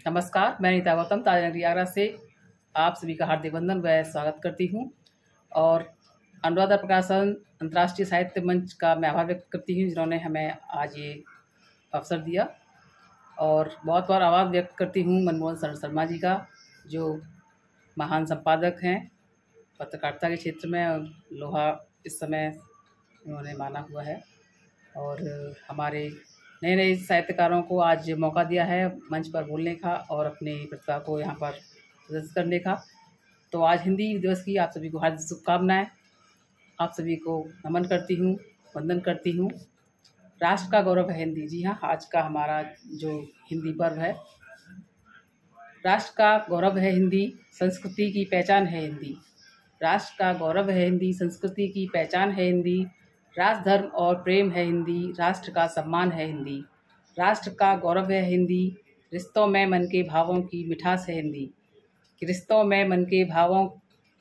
नमस्कार, मैं नीता गौतम ताजनगरी आगरा से आप सभी का हार्दिक वंदन व स्वागत करती हूँ। और अनुराधा प्रकाशन अंतर्राष्ट्रीय साहित्य मंच का मैं आभार व्यक्त करती हूँ जिन्होंने हमें आज ये अवसर दिया। और बहुत बार आभार व्यक्त करती हूँ मनमोहन शर्मा जी का, जो महान संपादक हैं पत्रकारिता के क्षेत्र में, और लोहा इस समय उन्होंने माना हुआ है। और हमारे नए नए साहित्यकारों को आज मौका दिया है मंच पर बोलने का और अपनी प्रतिभा को यहाँ पर प्रदर्शित करने का। तो आज हिंदी दिवस की आप सभी को हार्दिक शुभकामनाएं। आप सभी को नमन करती हूँ, वंदन करती हूँ। राष्ट्र का गौरव है हिंदी। जी हाँ, आज का हमारा जो हिंदी पर्व है। राष्ट्र का गौरव है हिंदी, संस्कृति की पहचान है हिंदी। राष्ट्र का गौरव है हिंदी, संस्कृति की पहचान है हिंदी। राष्ट्र धर्म और प्रेम है हिंदी, राष्ट्र का सम्मान है हिंदी। राष्ट्र का गौरव है हिंदी, रिश्तों में मन के भावों की मिठास है हिंदी। रिश्तों में मन के भावों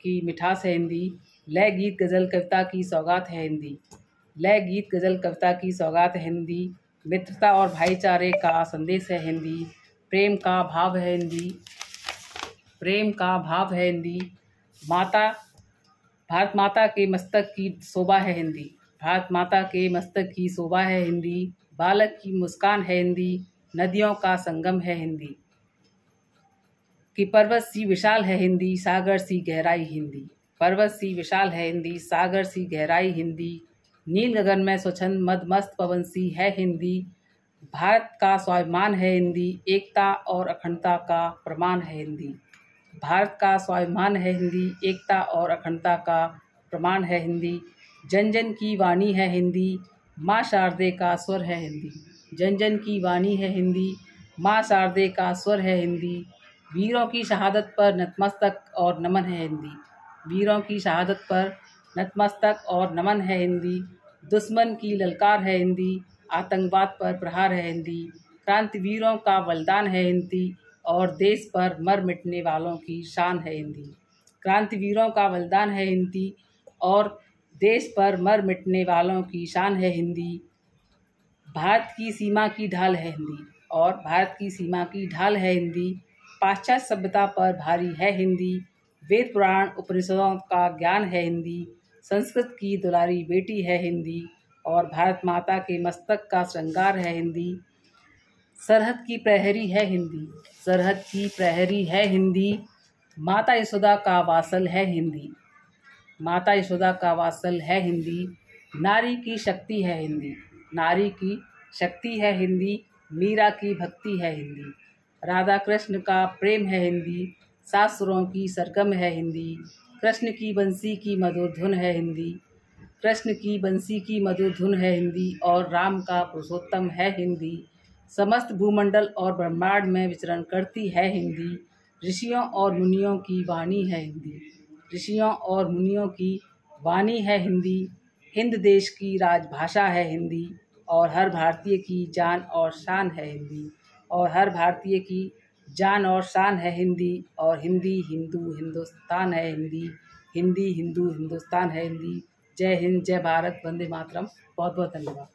की मिठास है हिंदी। लय गीत गज़ल कविता की सौगात है हिंदी। लय गीत गज़ल कविता की सौगात है हिंदी। मित्रता और भाईचारे का संदेश है हिंदी। प्रेम का भाव है हिंदी, प्रेम का भाव है हिंदी। माता भारत माता के मस्तक की शोभा है हिंदी। भारत माता के मस्तक की शोभा है हिंदी। बालक की मुस्कान है हिंदी, नदियों का संगम है हिंदी। कि पर्वत सी विशाल है हिंदी, सागर सी गहराई हिंदी। पर्वत सी विशाल है हिंदी, सागर सी गहराई हिंदी। नील गगन में स्वच्छंद मदमस्त पवन सी है हिंदी। भारत का स्वाभिमान है हिंदी, एकता और अखंडता का प्रमाण है हिंदी। भारत का स्वाभिमान है हिंदी, एकता और अखंडता का प्रमाण है हिंदी। जन जन की वाणी है हिंदी, माँ शारदे का स्वर है हिंदी। जन जन की वाणी है हिंदी, माँ शारदे का स्वर है हिंदी। वीरों की शहादत पर नतमस्तक और नमन है हिंदी। वीरों की शहादत पर नतमस्तक और नमन है हिंदी। दुश्मन की ललकार है हिंदी, आतंकवाद पर प्रहार है हिंदी। क्रांतिवीरों का बलिदान है हिंदी, और देश पर मर मिटने वालों की शान है हिंदी। क्रांतिवीरों का बलिदान है हिंदी, और देश पर मर मिटने वालों की शान है हिंदी। भारत की सीमा की ढाल है हिंदी, और भारत की सीमा की ढाल है हिंदी। पाश्चात्य सभ्यता पर भारी है हिंदी, वेद पुराण उपनिषदों का ज्ञान है हिंदी। संस्कृत की दुलारी बेटी है हिंदी, और भारत माता के मस्तक का श्रृंगार है हिंदी। सरहद की प्रहरी है हिंदी, सरहद की प्रहरी है हिंदी। माता यशोदा का वासल है हिंदी, माता यशोदा का वासल है हिंदी। नारी की शक्ति है हिंदी, नारी की शक्ति है हिंदी। मीरा की भक्ति है हिंदी, राधा कृष्ण का प्रेम है हिंदी। शास्त्रों की सरगम है हिंदी, कृष्ण की बंसी की मधुर धुन है हिंदी। कृष्ण की बंसी की मधुर धुन है हिंदी, और राम का पुरुषोत्तम है हिंदी। समस्त भूमंडल और ब्रह्मांड में विचरण करती है हिंदी। ऋषियों और मुनियों की वाणी है हिंदी, ऋषियों और मुनियों की वाणी है हिंदी। हिंद देश की राजभाषा है हिंदी, और हर भारतीय की जान और शान है हिंदी। और हर भारतीय की जान और शान है हिंदी। और हिंदी हिंदू हिंदुस्तान है हिंदी, हिंदी हिंदू हिंदुस्तान है हिंदी। जय हिंद, जय भारत, वंदे मातरम। बहुत बहुत धन्यवाद।